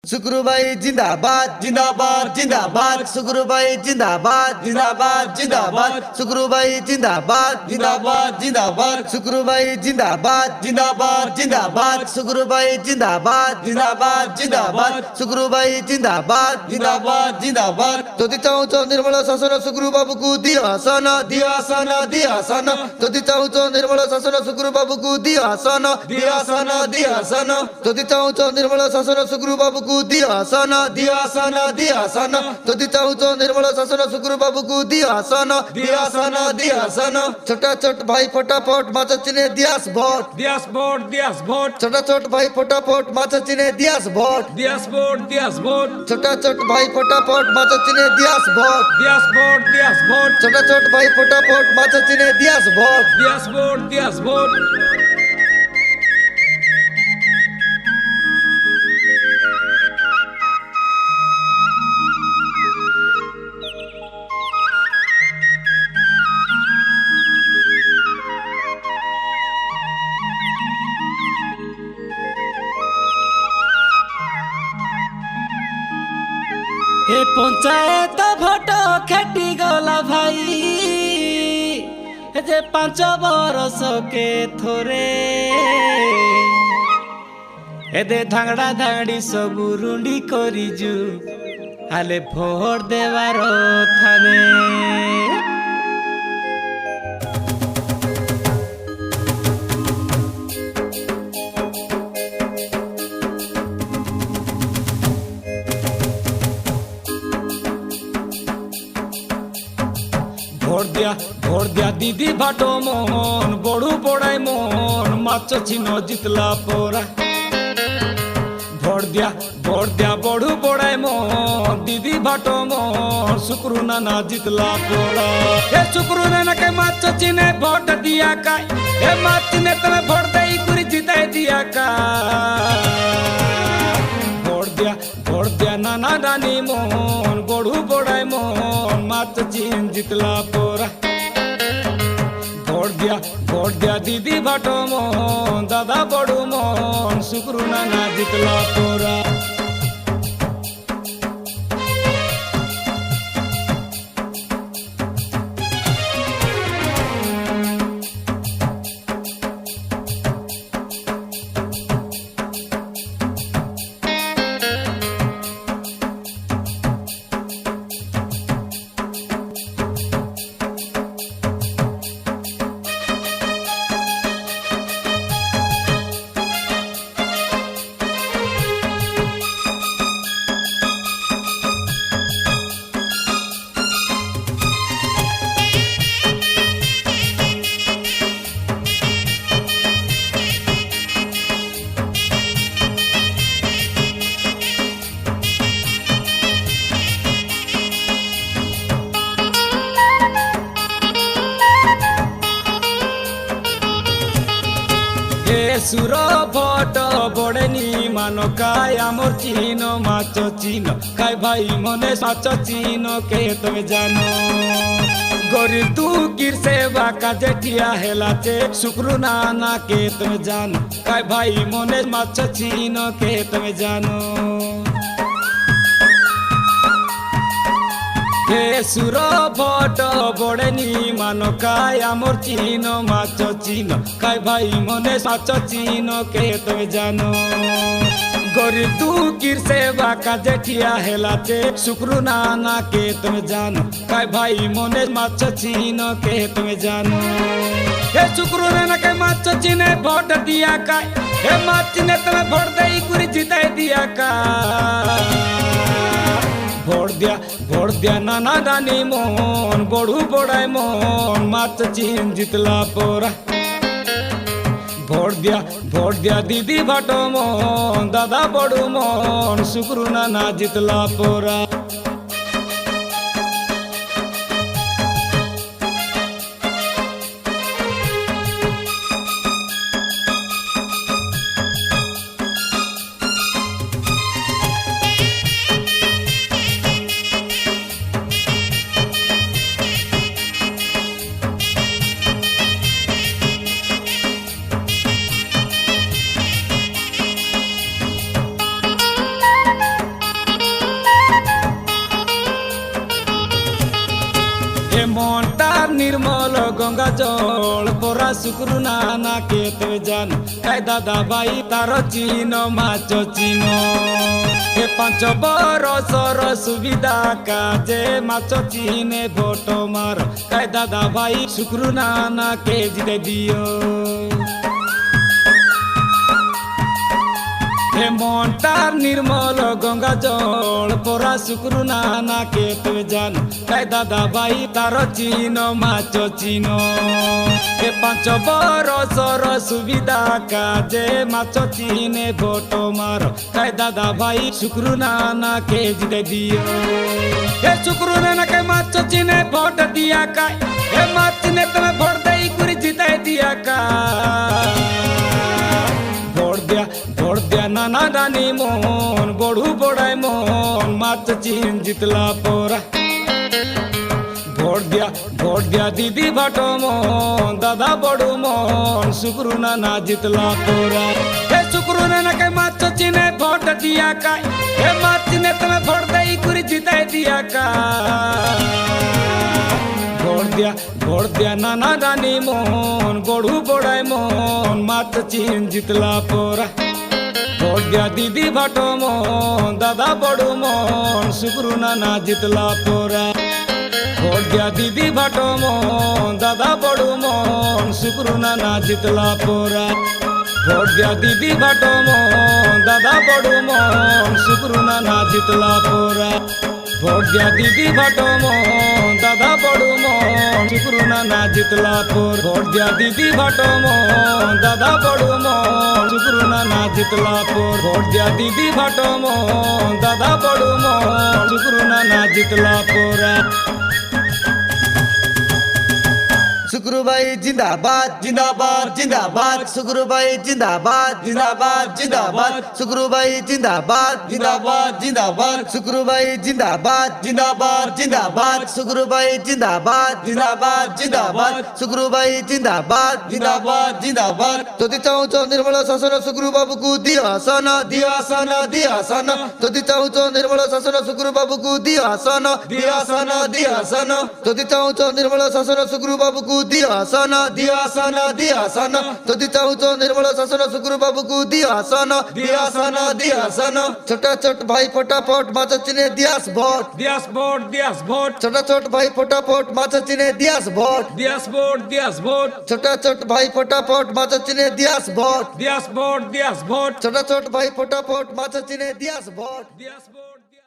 सुकरू भाई जिंदाबाद जिंदाबाद जिंदाबाद सुकरू भाई जिंदाबाद जिंदाबाद जिंदाबाद सुकरू भाई जिंदाबाद जिंदाबाद जिंदाबाद सुकरू भाई जिंदाबाद जिंदाबाद जिंदाबाद सुकरू भाई जिंदाबाद जिंदाबाद जिंदाबाद सुकरू भाई जिंदाबाद जिंदाबाद जिंदाबाद যদি চাହୁছ ନିର୍ମଳ ଶାସନ ସୁଗୁରୁ ବାବୁକୁ ଦିଅ ଆସନ ଦିଅ ଆସନ ଦିଅ ଆସନ ଯଦି ଚାହୁଛ ନିର୍ମଳ ଶାସନ ସୁଗୁରୁ ବାବୁକୁ ଦିଅ ଆସନ ଦିଅ ଆସନ ଦିଅ ଆସନ ଯଦି ଚାହୁଛ ନିର୍ମଳ ଶାସନ ସୁଗୁରୁ ବାବୁକୁ ଦିଅ ଆସନ ଦିଅ ଆସନ ଦିଅ ଆସନ ଯଦି ଚାହୁଛ ନିର୍ମଳ ଶାସନ ସୁଗୁରୁ ବାବୁକୁ ଦିଅ ଆସନ ଦିଅ ଆସନ ଦିଅ ଆସନ ଛୋଟା ଛୋଟ ଭାଇ ଫଟାଫଟ ମାଛ ଚିନେ ଦିଆସ ଭୋଟ ଛୋଟା ଛୋଟ ଭାଇ ଫଟାଫଟ ମାଛ ଚିନେ ଦିଆସ ଭୋଟ ଛୋଟା ଛୋଟ ଭାଇ ଫଟାଫଟ ମାଛ ଚିନେ दियास भोट छोटा छोट भाई फटाफट माचा चिने दियास भोट ए पंचायत भोट खेटी गला भाई जे 5 बरस के थोरे ए दे धांगड़ा धांगड़ी सब रुंडी करिजु हाले भोट देवार थाने भोट दिया दीदी भाटो मोहन बड़ू पड़ाई मोहन माच चिन्ह जितला पोरा भोट दिया बड़ू पड़ाई मोहन दीदी भाटो मोहन सुकरू नाना जितला पोरा हे सुकरू नाना के माच चिन्ह भोट दिया का हे माच चिन्ह तमे भोट दे कुरी जिताई दिया का भोट दिया नाना रानी मोहन बड़ू पड़ाई मोहन माच चिन्ह जितला पोरा भोट दिया दीदी भाटो मोहन दादा बड़ू मोहन सुकरू नाना जितला पोरा सुर भट बड़ेनी मानो काय आमर चीन माच चीन काय भाई मने माच चीन के तुम जानो गोरी तू किर सेवा का जेठिया हेला चे सुकरू नाना के तुम जानो काय भाई मने माच चीन के तुम जानो हे सुर भट बड़ेनी मानो काय आमर चीन माच चीन काय भाई मने माच चीन के तुम जानो गोरी तू किर सेवा का जेठिया हेला चे सुकरू नाना के तुम जानो काय भाई मने माच चीन के तुम जानो हे सुकरू नाना के माच चीन भोट दिया का हे माच चिन्ह तुम्हें भोट दे कुरी जिताई दिया का भोट दिया नाना रानी मोहन बड़ू पड़ाई मोहन माच चिन्ह जितला पोरा भोट दिया दीदी भाटो मोहन दादा बड़ू मोहन सुकरू नाना जितला पोरा জল পরা শুক্রু নানা কে তো জানো কাই দাদা ভাই তার চিহ্ন মাছ চিহ্ন এ 5 বরষর সুবিধা কাজে মাছ চিহ্নে ভোট মার কাই দাদা ভাই শুক্রু নানা কে জিতে দিও মনটার নির্মল গঙ্গা জল পরা শুক্রু নানা কে তুমি জানো তাই দাদা ভাই তার চিহ্ন মাছ চিহ্ন এ 5 বরষর সুবিধা কাজে মাছ চিহ্নে ভোট মার তাই দাদা ভাই শুক্রু নানা কে জিতে দিও এ শুক্রু নানা কে মাছ চিহ্নে ভোট দিয়া কাই এ মাছ চিহ্নে তুমি ভোট দেই করে জিতাই দিয়া কাই ভোট দিয়া নানা রানী মন বড়ু বড়াই মন মাছ চিন জিতলা পোরা ভোট দিয়া দিদি ভাট মন দাদা বড়ু মন শুক্রু নানা জিতলা পোরা হে শুক্রু নানা কে মাছ চিনে ভোট দিয়া কাই হে মাছ চিনে তুমি ভোট দেই করে জিতাই দিয়া কাই ভোট দিয়া নানা রানী মন বড়ু বড়াই মন মাছ চিন জিতলা পোরা ভোট দিয়া দিদি ভাট মন দাদা বড়ু মন শুক্রু নানা জিতলা পোরা ভোট দিয়া দিদি ভাট মন দাদা বড়ু মন শুক্রু নানা জিতলা পোরা ভোট দিয়া দিদি ভাট মন দাদা বড়ু মন শুক্রু নানা জিতলা পোরা ভোট দিয়া দিদি ভাট মন দাদা বড়ু মন শুক্রু নানা জিতলা পোর ভোট দিয়া দিদি ভাট মন দাদা বড়ু মন শুক্রু নানা জিতলা পোর ভোট দিয়া দিদি ভাট মন দাদা বড়ু মন শুক্রু নানা জিতলা পোরা शुक्रू भाई जिंदाबाद जिंदाबाद जिंदाबाद शुक्रू भाई जिंदाबाद जिंदाबाद जिंदाबाद शुक्रू भाई जिंदाबाद जिंदाबाद जिंदाबाद शुक्रू भाई जिंदाबाद जिंदाबाद जिंदाबाद शुक्रू भाई जिंदाबाद जिंदाबाद जिंदाबाद शुक्रू भाई जिंदाबाद जिंदाबाद जिंदाबाद যদি চাউচ নির্মল শাসন শুক্রু বাবুকু দিও আসন দিও আসন দিও আসন যদি চাউচ নির্মল শাসন শুক্রু বাবুকু দিও আসন দিও আসন দিও আসন যদি চাউচ নির্মল শাসন শুক্রু বাবুকু দিও আসন দিও আসন দিও আসন যদি চাউচ নির্মল শাসন শুক্রু বাবুকু দিও আসন দিও আসন দিও আসন ছোট ছোট ভাই ফটাফট মাছ চিনে দিয়াস ভোট দিয়াস ভোট দিয়াস ভোট ছোট ছোট ভাই ফটাফট মাছ চিনে দিয়াস ভোট দিয়াস ভোট দিয়াস ভোট ছোট ছোট ভাই ফটাফট মাছ চিনে দিয়াস ভোট দিয়াস ভোট দিয়াস ভোট ছোট ছোট ভাই ফটাফট মাছ চিনে দিয়াস ভোট দিয়াস ভোট